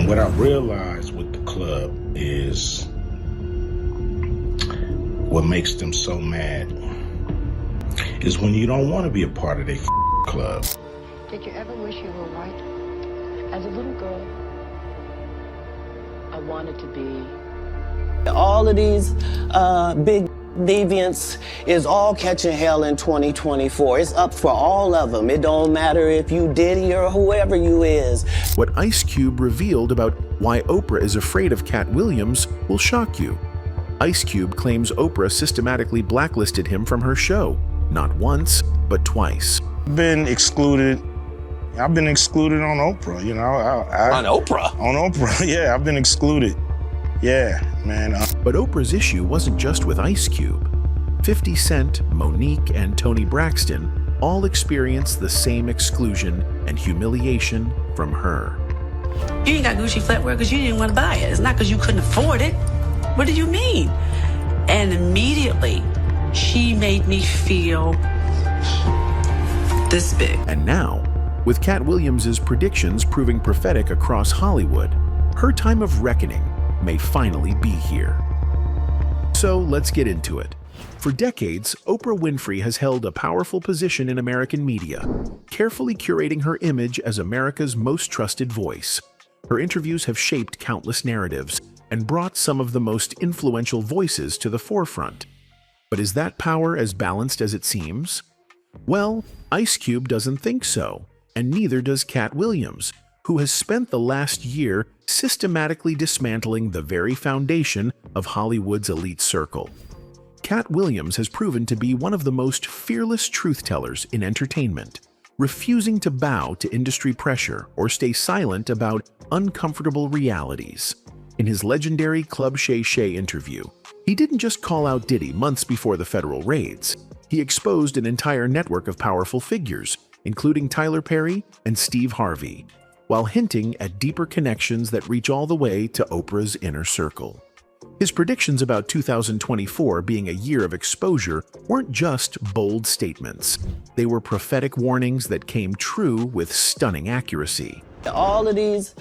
And what I realized with the club is what makes them so mad is when you don't want to be a part of their club. Did you ever wish you were white? As a little girl, I wanted to be. All of these big deviants is all catching hell in 2024. It's up for all of them. It don't matter if you Diddy or whoever you is. What Ice Cube revealed about why Oprah is afraid of Katt Williams will shock you. Ice Cube claims Oprah systematically blacklisted him from her show, not once, but twice. Been excluded. I've been excluded on Oprah, you know. On Oprah? On Oprah, yeah, I've been excluded. Yeah, man. But Oprah's issue wasn't just with Ice Cube. 50 Cent, Mo'Nique, and Toni Braxton all experienced the same exclusion and humiliation from her. You ain't got Gucci flatware because you didn't want to buy it. It's not because you couldn't afford it. What do you mean? And immediately, she made me feel this big. And now, with Katt Williams' predictions proving prophetic across Hollywood, her time of reckoning may finally be here. So let's get into it. For decades, Oprah Winfrey has held a powerful position in American media, carefully curating her image as America's most trusted voice. Her interviews have shaped countless narratives and brought some of the most influential voices to the forefront. But is that power as balanced as it seems? Well, Ice Cube doesn't think so, and neither does Katt Williams, who has spent the last year systematically dismantling the very foundation of Hollywood's elite circle. Katt Williams has proven to be one of the most fearless truth-tellers in entertainment, refusing to bow to industry pressure or stay silent about uncomfortable realities. In his legendary Club Shay Shay interview, he didn't just call out Diddy months before the federal raids. He exposed an entire network of powerful figures, including Tyler Perry and Steve Harvey, while hinting at deeper connections that reach all the way to Oprah's inner circle. His predictions about 2024 being a year of exposure weren't just bold statements. They were prophetic warnings that came true with stunning accuracy. All of these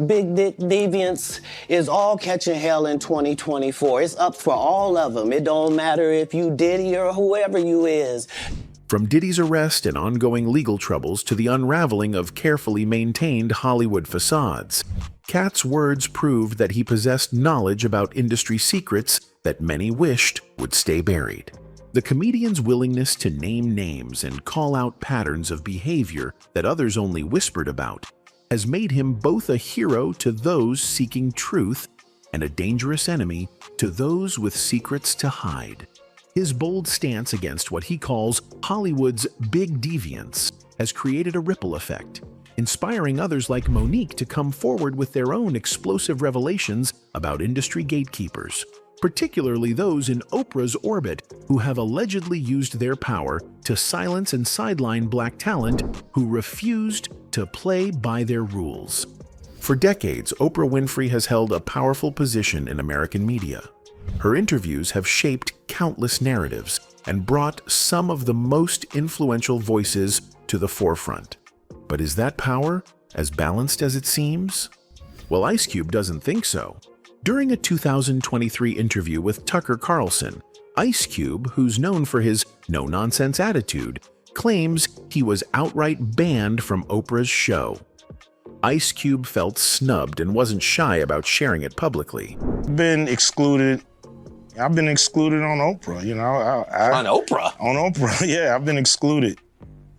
big dick deviants is all catching hell in 2024. It's up for all of them. It don't matter if you Diddy or whoever you is. From Diddy's arrest and ongoing legal troubles to the unraveling of carefully maintained Hollywood facades, Katt's words proved that he possessed knowledge about industry secrets that many wished would stay buried. The comedian's willingness to name names and call out patterns of behavior that others only whispered about has made him both a hero to those seeking truth and a dangerous enemy to those with secrets to hide. His bold stance against what he calls Hollywood's big deviants has created a ripple effect, inspiring others like Mo'Nique to come forward with their own explosive revelations about industry gatekeepers, particularly those in Oprah's orbit who have allegedly used their power to silence and sideline black talent who refused to play by their rules. For decades, Oprah Winfrey has held a powerful position in American media. Her interviews have shaped countless narratives and brought some of the most influential voices to the forefront. But is that power as balanced as it seems? Well, Ice Cube doesn't think so. During a 2023 interview with Tucker Carlson, Ice Cube, who's known for his no-nonsense attitude, claims he was outright banned from Oprah's show. Ice Cube felt snubbed and wasn't shy about sharing it publicly. Been excluded. I've been excluded on Oprah, you know. On Oprah? On Oprah, yeah, I've been excluded.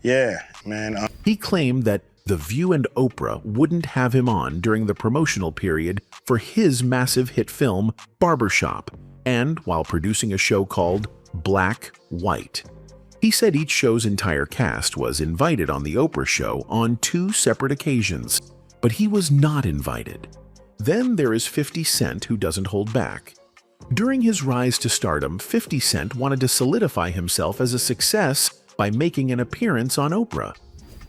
Yeah, man. He claimed that The View and Oprah wouldn't have him on during the promotional period for his massive hit film, Barbershop, and while producing a show called Black, White. He said each show's entire cast was invited on The Oprah Show on 2 separate occasions, but he was not invited. Then there is 50 Cent, who doesn't hold back. During his rise to stardom, 50 Cent wanted to solidify himself as a success by making an appearance on Oprah.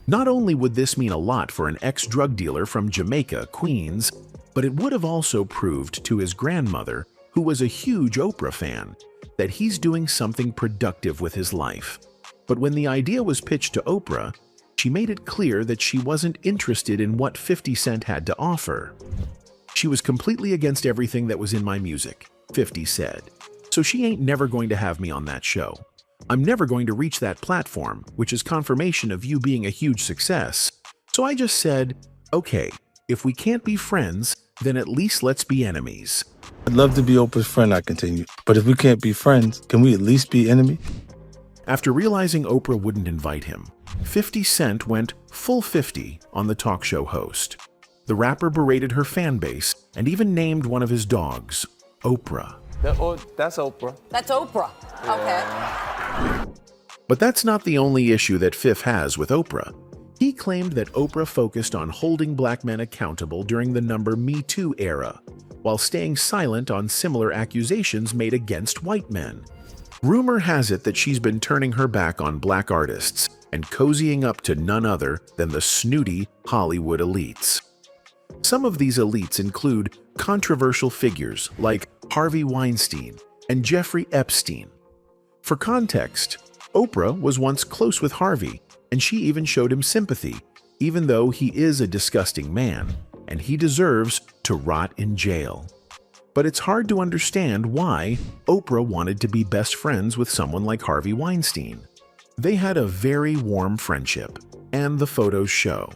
Not only would this mean a lot for an ex-drug dealer from Jamaica, Queens, but it would have also proved to his grandmother, who was a huge Oprah fan, that he's doing something productive with his life. But when the idea was pitched to Oprah, She made it clear that she wasn't interested in what 50 Cent had to offer. "She was completely against everything that was in my music," 50 said. "So she ain't never going to have me on that show. I'm never going to reach that platform, which is confirmation of you being a huge success. So I just said, okay, if we can't be friends, then at least let's be enemies." "I'd love to be Oprah's friend," I continued. "But if we can't be friends, can we at least be enemies?" After realizing Oprah wouldn't invite him, 50 Cent went full 50 on the talk show host. The rapper berated her fan base and even named one of his dogs, Oprah. That's Oprah. That's Oprah. Okay. But that's not the only issue that Fifth has with Oprah. He claimed that Oprah focused on holding black men accountable during the Me Too era, while staying silent on similar accusations made against white men. Rumor has it that she's been turning her back on black artists and cozying up to none other than the snooty Hollywood elites. Some of these elites include controversial figures like Harvey Weinstein and Jeffrey Epstein. For context, Oprah was once close with Harvey, and she even showed him sympathy, even though he is a disgusting man, and he deserves to rot in jail. But it's hard to understand why Oprah wanted to be best friends with someone like Harvey Weinstein. They had a very warm friendship, and the photos show.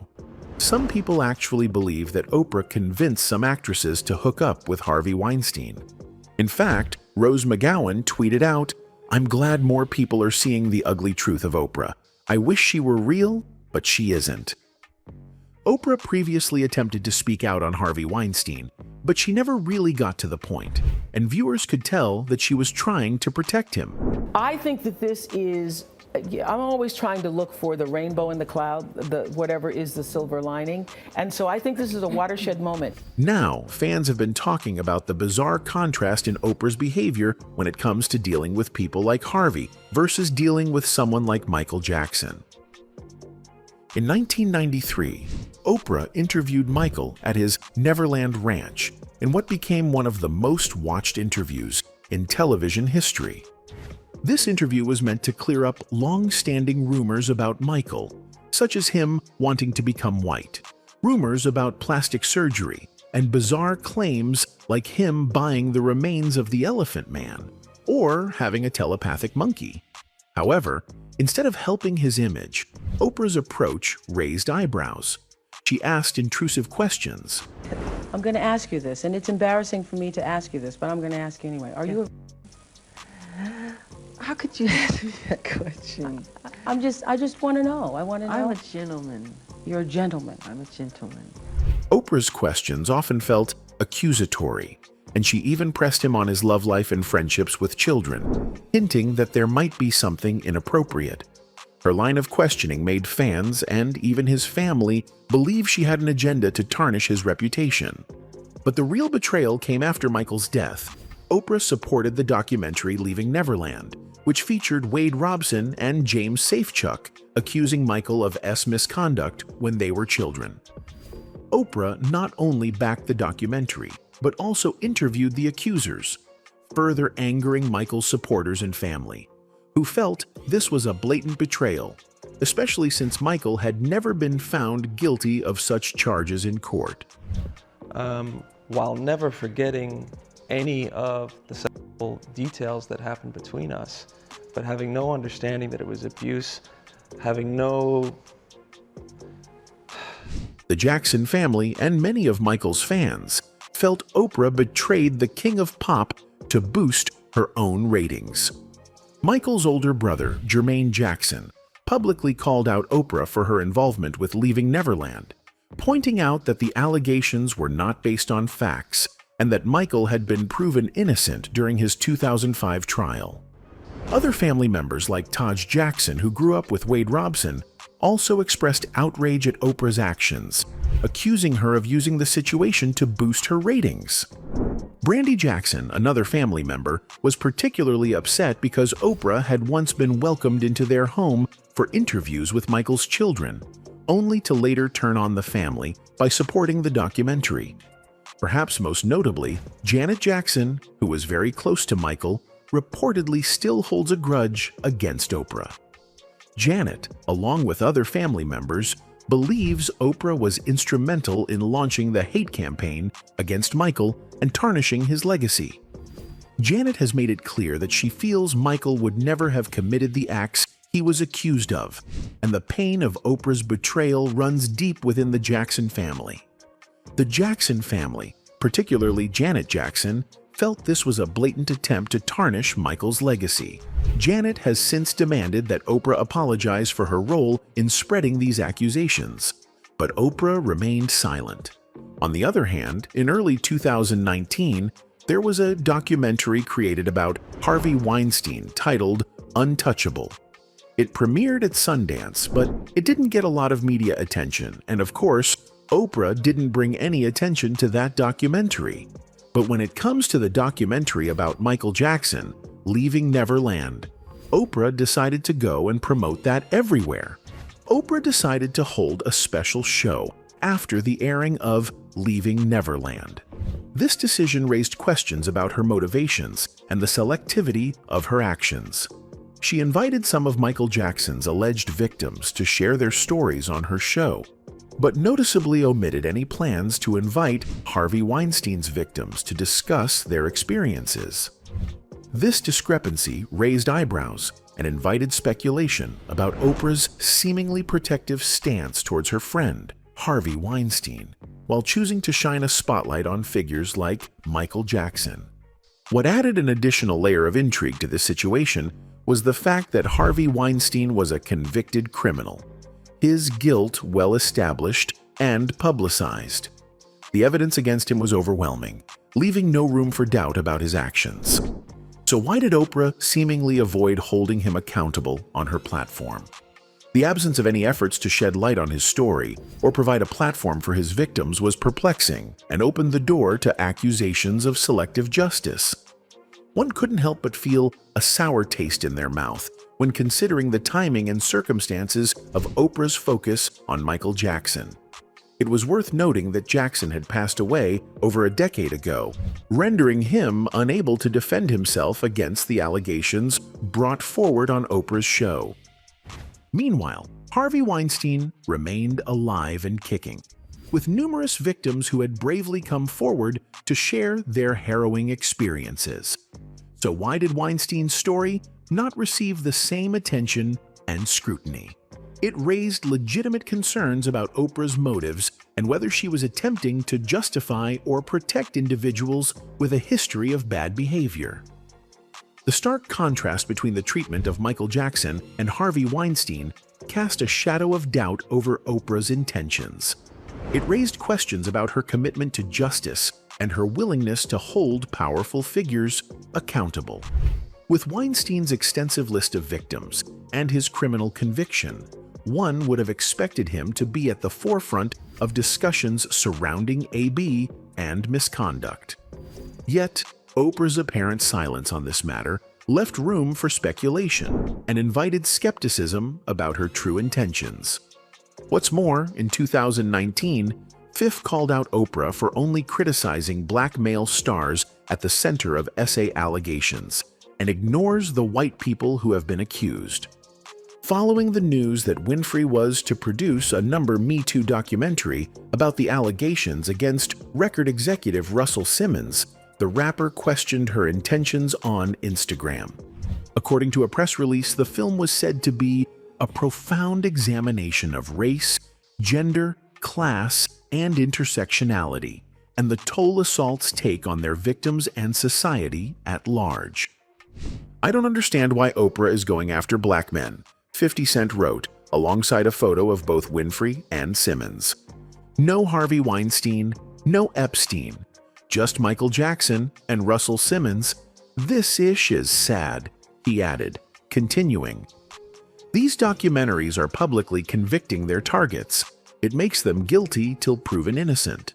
Some people actually believe that Oprah convinced some actresses to hook up with Harvey Weinstein. In fact, Rose McGowan tweeted out, "I'm glad more people are seeing the ugly truth of Oprah. I wish she were real, but she isn't." Oprah previously attempted to speak out on Harvey Weinstein, but she never really got to the point, and viewers could tell that she was trying to protect him. I think that this is, I'm always trying to look for the rainbow in the cloud, whatever is the silver lining, and so I think this is a watershed moment. Now, fans have been talking about the bizarre contrast in Oprah's behavior when it comes to dealing with people like Harvey versus dealing with someone like Michael Jackson. In 1993, Oprah interviewed Michael at his Neverland Ranch in what became one of the most watched interviews in television history. This interview was meant to clear up long-standing rumors about Michael, such as him wanting to become white, rumors about plastic surgery, and bizarre claims like him buying the remains of the Elephant Man or having a telepathic monkey. However, instead of helping his image, Oprah's approach raised eyebrows. She asked intrusive questions. I'm going to ask you this, and it's embarrassing for me to ask you this, but I'm going to ask you anyway. Are you a... How could you ask me that question? I just want to know. I want to know. I'm a gentleman. You're a gentleman. I'm a gentleman. Oprah's questions often felt accusatory, and she even pressed him on his love life and friendships with children, hinting that there might be something inappropriate. Her line of questioning made fans and even his family believe she had an agenda to tarnish his reputation. But the real betrayal came after Michael's death. Oprah supported the documentary Leaving Neverland, which featured Wade Robson and James Safechuck accusing Michael of misconduct when they were children. Oprah not only backed the documentary, but also interviewed the accusers, further angering Michael's supporters and family, who felt this was a blatant betrayal, especially since Michael had never been found guilty of such charges in court. While never forgetting any of the sexual details that happened between us, but having no understanding that it was abuse, having no... The Jackson family and many of Michael's fans felt Oprah betrayed the king of pop to boost her own ratings. Michael's older brother, Jermaine Jackson, publicly called out Oprah for her involvement with Leaving Neverland, pointing out that the allegations were not based on facts and that Michael had been proven innocent during his 2005 trial. Other family members like Taj Jackson, who grew up with Wade Robson, also expressed outrage at Oprah's actions, accusing her of using the situation to boost her ratings. Brandy Jackson, another family member, was particularly upset because Oprah had once been welcomed into their home for interviews with Michael's children, only to later turn on the family by supporting the documentary. Perhaps most notably, Janet Jackson, who was very close to Michael, reportedly still holds a grudge against Oprah. Janet, along with other family members, believes Oprah was instrumental in launching the hate campaign against Michael and tarnishing his legacy. Janet has made it clear that she feels Michael would never have committed the acts he was accused of, and the pain of Oprah's betrayal runs deep within the Jackson family. The Jackson family, particularly Janet Jackson, felt this was a blatant attempt to tarnish Michael's legacy. Janet has since demanded that Oprah apologize for her role in spreading these accusations, but Oprah remained silent. On the other hand, in early 2019, there was a documentary created about Harvey Weinstein titled Untouchable. It premiered at Sundance, but it didn't get a lot of media attention, and of course, Oprah didn't bring any attention to that documentary. But when it comes to the documentary about Michael Jackson, Leaving Neverland, Oprah decided to go and promote that everywhere. Oprah decided to hold a special show after the airing of Leaving Neverland. This decision raised questions about her motivations and the selectivity of her actions. She invited some of Michael Jackson's alleged victims to share their stories on her show, but noticeably omitted any plans to invite Harvey Weinstein's victims to discuss their experiences. This discrepancy raised eyebrows and invited speculation about Oprah's seemingly protective stance towards her friend, Harvey Weinstein, while choosing to shine a spotlight on figures like Michael Jackson. What added an additional layer of intrigue to this situation was the fact that Harvey Weinstein was a convicted criminal, his guilt well established and publicized. The evidence against him was overwhelming, leaving no room for doubt about his actions. So why did Oprah seemingly avoid holding him accountable on her platform? The absence of any efforts to shed light on his story or provide a platform for his victims was perplexing and opened the door to accusations of selective justice. One couldn't help but feel a sour taste in their mouth when considering the timing and circumstances of Oprah's focus on Michael Jackson. It was worth noting that Jackson had passed away over a decade ago, rendering him unable to defend himself against the allegations brought forward on Oprah's show. Meanwhile, Harvey Weinstein remained alive and kicking, with numerous victims who had bravely come forward to share their harrowing experiences. So why did Weinstein's story not receive the same attention and scrutiny? It raised legitimate concerns about Oprah's motives and whether she was attempting to justify or protect individuals with a history of bad behavior. The stark contrast between the treatment of Michael Jackson and Harvey Weinstein cast a shadow of doubt over Oprah's intentions. It raised questions about her commitment to justice and her willingness to hold powerful figures accountable. With Weinstein's extensive list of victims and his criminal conviction, one would have expected him to be at the forefront of discussions surrounding AB and misconduct. Yet, Oprah's apparent silence on this matter left room for speculation and invited skepticism about her true intentions. What's more, in 2019, Fifth called out Oprah for only criticizing black male stars at the center of SA allegations and ignores the white people who have been accused. Following the news that Winfrey was to produce a Me Too documentary about the allegations against record executive Russell Simmons, the rapper questioned her intentions on Instagram. According to a press release, the film was said to be a profound examination of race, gender, class, and intersectionality, and the toll assaults take on their victims and society at large. I don't understand why Oprah is going after black men, 50 Cent wrote, alongside a photo of both Winfrey and Simmons. No Harvey Weinstein, no Epstein, just Michael Jackson and Russell Simmons. This ish is sad, he added, continuing. These documentaries are publicly convicting their targets. It makes them guilty till proven innocent.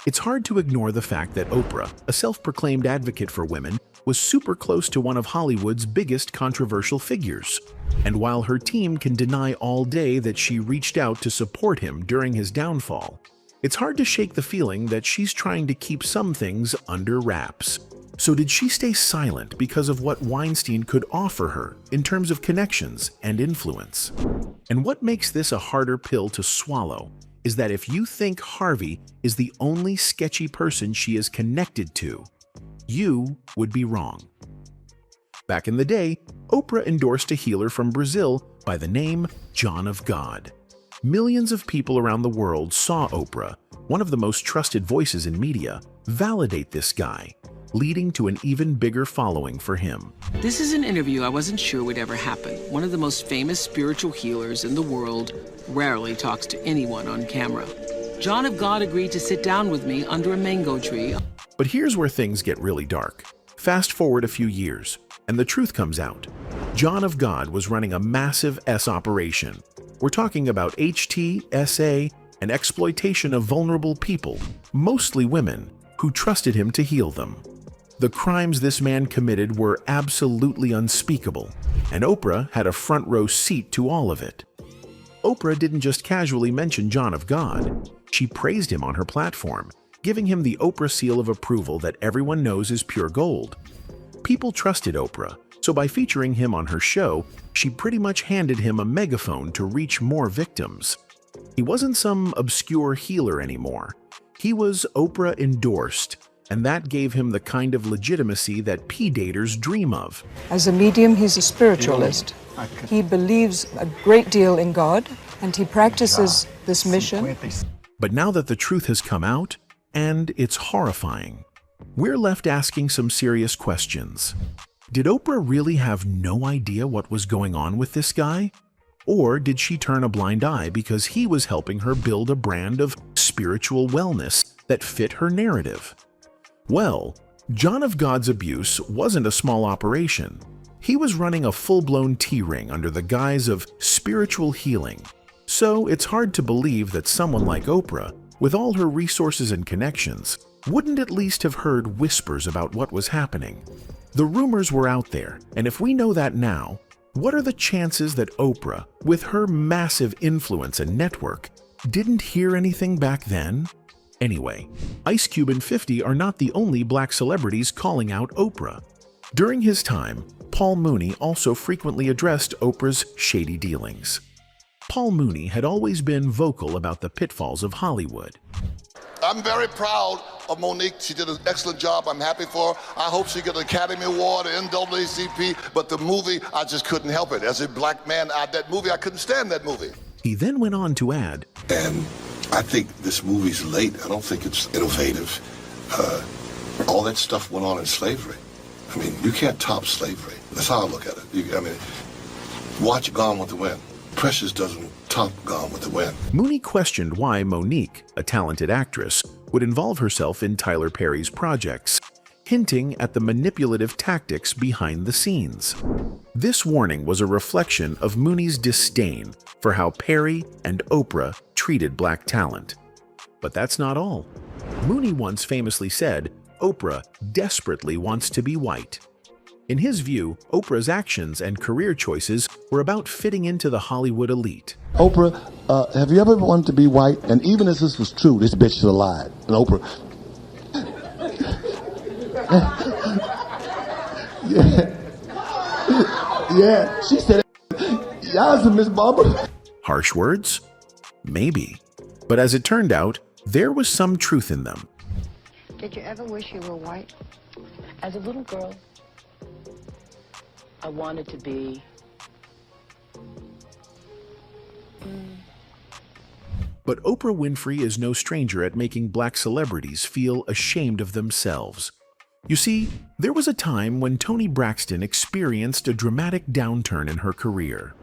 It's hard to ignore the fact that Oprah, a self-proclaimed advocate for women, was super close to one of Hollywood's biggest controversial figures. And while her team can deny all day that she reached out to support him during his downfall, it's hard to shake the feeling that she's trying to keep some things under wraps. So did she stay silent because of what Weinstein could offer her in terms of connections and influence? And what makes this a harder pill to swallow is that if you think Harvey is the only sketchy person she is connected to, you would be wrong. Back in the day, Oprah endorsed a healer from Brazil by the name John of God. Millions of people around the world saw Oprah, one of the most trusted voices in media, validate this guy, leading to an even bigger following for him. This is an interview I wasn't sure would ever happen. One of the most famous spiritual healers in the world rarely talks to anyone on camera. John of God agreed to sit down with me under a mango tree. But here's where things get really dark. Fast forward a few years, and the truth comes out. John of God was running a massive S operation. We're talking about HT, SA, and exploitation of vulnerable people, mostly women, who trusted him to heal them. The crimes this man committed were absolutely unspeakable, and Oprah had a front row seat to all of it. Oprah didn't just casually mention John of God. She praised him on her platform, giving him the Oprah seal of approval that everyone knows is pure gold. People trusted Oprah, so by featuring him on her show, she pretty much handed him a megaphone to reach more victims. He wasn't some obscure healer anymore. He was Oprah endorsed, and that gave him the kind of legitimacy that P-daters dream of. As a medium, he's a spiritualist. He believes a great deal in God, and he practices this mission. But now that the truth has come out, and it's horrifying, we're left asking some serious questions. Did Oprah really have no idea what was going on with this guy? Or did she turn a blind eye because he was helping her build a brand of spiritual wellness that fit her narrative? Well, John of God's abuse wasn't a small operation. He was running a full-blown T-ring under the guise of spiritual healing. So it's hard to believe that someone like Oprah, with all her resources and connections, wouldn't at least have heard whispers about what was happening. The rumors were out there, and if we know that now, what are the chances that Oprah, with her massive influence and network, didn't hear anything back then? Anyway, Ice Cube and 50 are not the only black celebrities calling out Oprah. During his time, Paul Mooney also frequently addressed Oprah's shady dealings. Paul Mooney had always been vocal about the pitfalls of Hollywood. I'm very proud of Mo'Nique. She did an excellent job. I'm happy for her. I hope she gets an Academy Award, an NAACP, but the movie, I just couldn't help it. As a black man, I couldn't stand that movie. He then went on to add, and I think this movie's late. I don't think it's innovative. All that stuff went on in slavery. I mean, you can't top slavery. That's how I look at it. Watch Gone with the Wind. Precious doesn't top Gone with the Wind. Mooney questioned why Mo'Nique, a talented actress, would involve herself in Tyler Perry's projects, hinting at the manipulative tactics behind the scenes. This warning was a reflection of Mooney's disdain for how Perry and Oprah treated black talent. But that's not all. Mooney once famously said, Oprah desperately wants to be white. In his view, Oprah's actions and career choices were about fitting into the Hollywood elite. Oprah, have you ever wanted to be white? And even if this was true, this bitch should have lied. And Oprah, yeah, she said, y'all Miss Barbara. Harsh words? Maybe. But as it turned out, there was some truth in them. Did you ever wish you were white? As a little girl, I wanted to be. But Oprah Winfrey is no stranger at making black celebrities feel ashamed of themselves. You see, there was a time when Toni Braxton experienced a dramatic downturn in her career.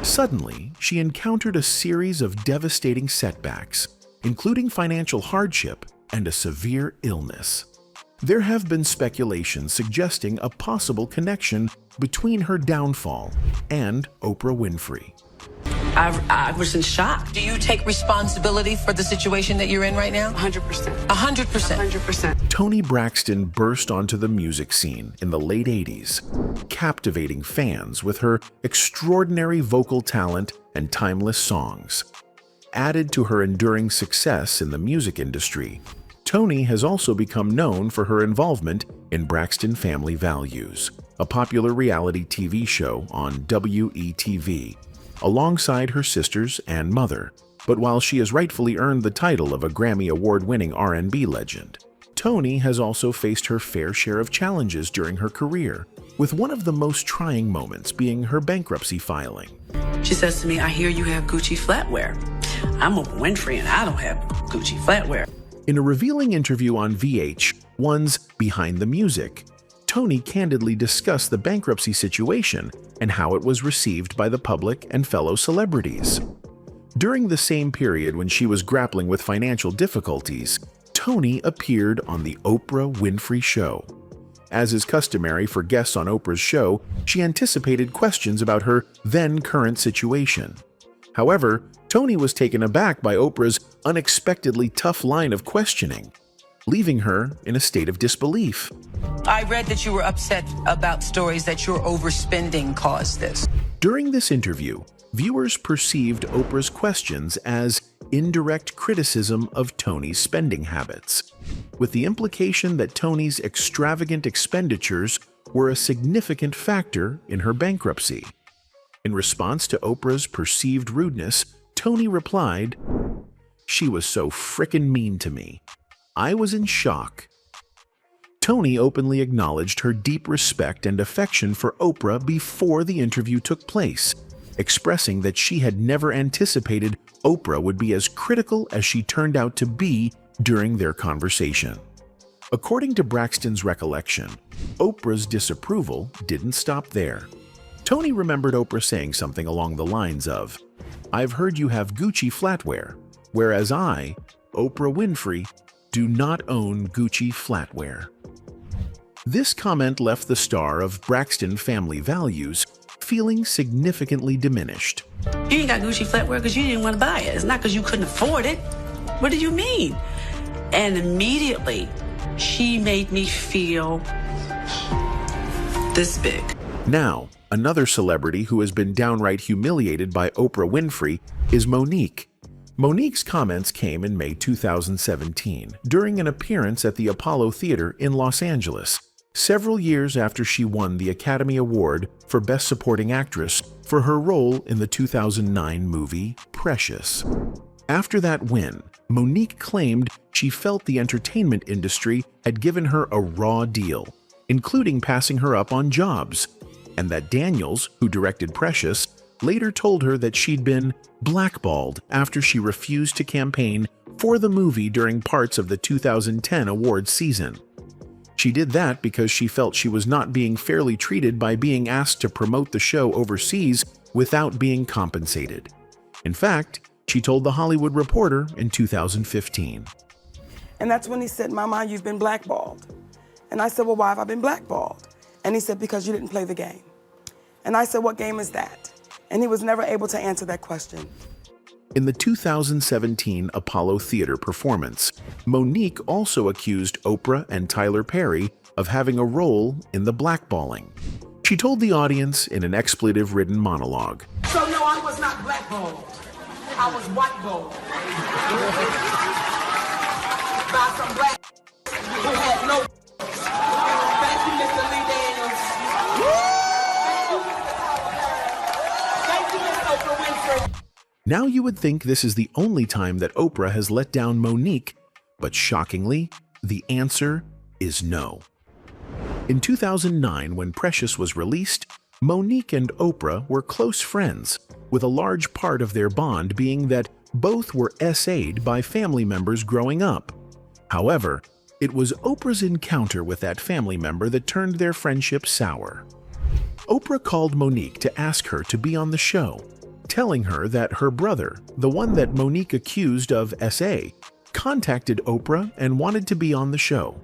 Suddenly, she encountered a series of devastating setbacks, including financial hardship and a severe illness. There have been speculations suggesting a possible connection between her downfall and Oprah Winfrey. I was in shock. Do you take responsibility for the situation that you're in right now? 100%. 100%. 100%. Toni Braxton burst onto the music scene in the late 80s, captivating fans with her extraordinary vocal talent and timeless songs. Added to her enduring success in the music industry, Toni has also become known for her involvement in Braxton Family Values, a popular reality TV show on WETV, alongside her sisters and mother. But while she has rightfully earned the title of a Grammy Award-winning R&B legend, Toni has also faced her fair share of challenges during her career, with one of the most trying moments being her bankruptcy filing. She says to me, I hear you have Gucci flatware. I'm Oprah Winfrey and I don't have Gucci flatware. In a revealing interview on VH1's Behind the Music, Toni candidly discussed the bankruptcy situation and how it was received by the public and fellow celebrities. During the same period when she was grappling with financial difficulties, Toni appeared on The Oprah Winfrey Show. As is customary for guests on Oprah's show, she anticipated questions about her then-current situation. However, Toni was taken aback by Oprah's unexpectedly tough line of questioning, leaving her in a state of disbelief. I read that you were upset about stories that your overspending caused this. During this interview, viewers perceived Oprah's questions as indirect criticism of Toni's spending habits, with the implication that Toni's extravagant expenditures were a significant factor in her bankruptcy. In response to Oprah's perceived rudeness, Toni replied, "She was so frickin' mean to me. I was in shock." Toni openly acknowledged her deep respect and affection for Oprah before the interview took place, expressing that she had never anticipated Oprah would be as critical as she turned out to be during their conversation. According to Braxton's recollection, Oprah's disapproval didn't stop there. Toni remembered Oprah saying something along the lines of, "I've heard you have Gucci flatware, whereas I, Oprah Winfrey, do not own Gucci flatware." This comment left the star of Braxton Family Values feeling significantly diminished. You ain't got Gucci flatware because you didn't want to buy it. It's not because you couldn't afford it. What do you mean? And immediately, she made me feel this big. Now, another celebrity who has been downright humiliated by Oprah Winfrey is Mo'Nique. Mo'Nique's comments came in May 2017 during an appearance at the Apollo Theater in Los Angeles, several years after she won the Academy Award for Best Supporting Actress for her role in the 2009 movie Precious. After that win, Mo'Nique claimed she felt the entertainment industry had given her a raw deal, including passing her up on jobs, and that Daniels, who directed Precious, later told her that she'd been blackballed after she refused to campaign for the movie during parts of the 2010 awards season. She did that because she felt she was not being fairly treated by being asked to promote the show overseas without being compensated. In fact, she told The Hollywood Reporter in 2015. And that's when he said, "Mama, you've been blackballed." And I said, "Well, why have I been blackballed?" And he said, "Because you didn't play the game." And I said, "What game is that?" And he was never able to answer that question. In the 2017 Apollo Theater performance, Mo'Nique also accused Oprah and Tyler Perry of having a role in the blackballing. She told the audience in an expletive-ridden monologue, "So no, I was not blackballed. I was whiteballed by some black who had no. Thank you, Mr. Lee Daniels. Thank you, Miss Oprah Winfrey." Now you would think this is the only time that Oprah has let down Mo'Nique, but shockingly, the answer is no. In 2009, when Precious was released, Mo'Nique and Oprah were close friends, with a large part of their bond being that both were SA'd by family members growing up. However, it was Oprah's encounter with that family member that turned their friendship sour. Oprah called Mo'Nique to ask her to be on the show, telling her that her brother, the one that Mo'Nique accused of SA, contacted Oprah and wanted to be on the show.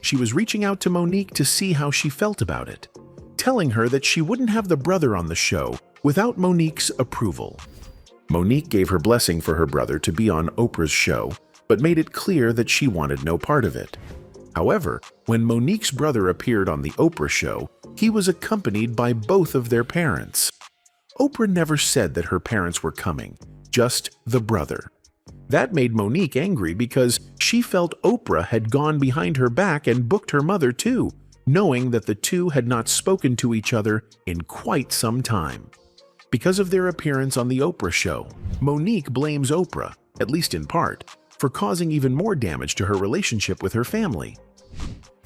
She was reaching out to Mo'Nique to see how she felt about it, telling her that she wouldn't have the brother on the show without Mo'Nique's approval. Mo'Nique gave her blessing for her brother to be on Oprah's show, but made it clear that she wanted no part of it. However, when Mo'Nique's brother appeared on the Oprah show, he was accompanied by both of their parents. Oprah never said that her parents were coming, just the brother. That made Mo'Nique angry because she felt Oprah had gone behind her back and booked her mother too, knowing that the two had not spoken to each other in quite some time. Because of their appearance on The Oprah Show, Mo'Nique blames Oprah, at least in part, for causing even more damage to her relationship with her family.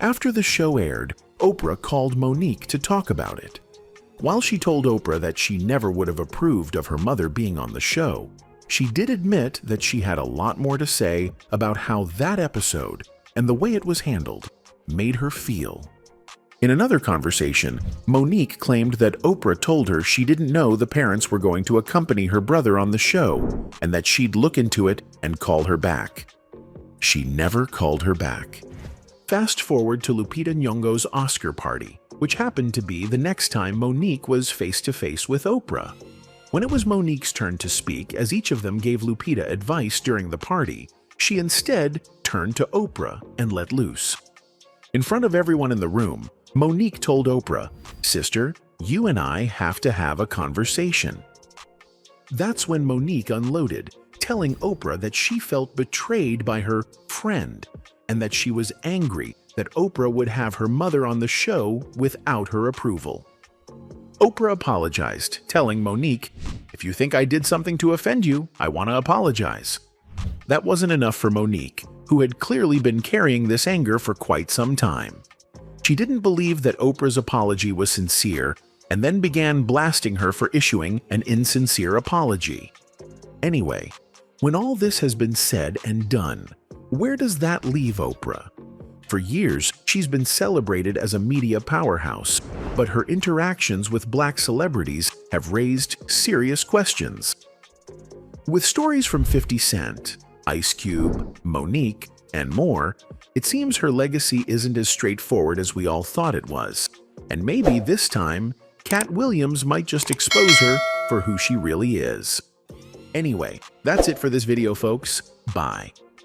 After the show aired, Oprah called Mo'Nique to talk about it. While she told Oprah that she never would have approved of her mother being on the show, she did admit that she had a lot more to say about how that episode and the way it was handled made her feel. In another conversation, Mo'Nique claimed that Oprah told her she didn't know the parents were going to accompany her brother on the show and that she'd look into it and call her back. She never called her back. Fast forward to Lupita Nyong'o's Oscar party, which happened to be the next time Mo'Nique was face-to-face with Oprah. When it was Mo'Nique's turn to speak, as each of them gave Lupita advice during the party, she instead turned to Oprah and let loose. In front of everyone in the room, Mo'Nique told Oprah, "Sister, you and I have to have a conversation." That's when Mo'Nique unloaded, telling Oprah that she felt betrayed by her friend and that she was angry that Oprah would have her mother on the show without her approval. Oprah apologized, telling Mo'Nique, "If you think I did something to offend you, I want to apologize." That wasn't enough for Mo'Nique, who had clearly been carrying this anger for quite some time. She didn't believe that Oprah's apology was sincere and then began blasting her for issuing an insincere apology. Anyway, when all this has been said and done, where does that leave Oprah? For years, she's been celebrated as a media powerhouse, but her interactions with black celebrities have raised serious questions. With stories from 50 Cent, Ice Cube, Mo'Nique, and more, it seems her legacy isn't as straightforward as we all thought it was. And maybe this time, Katt Williams might just expose her for who she really is. Anyway, that's it for this video, folks. Bye.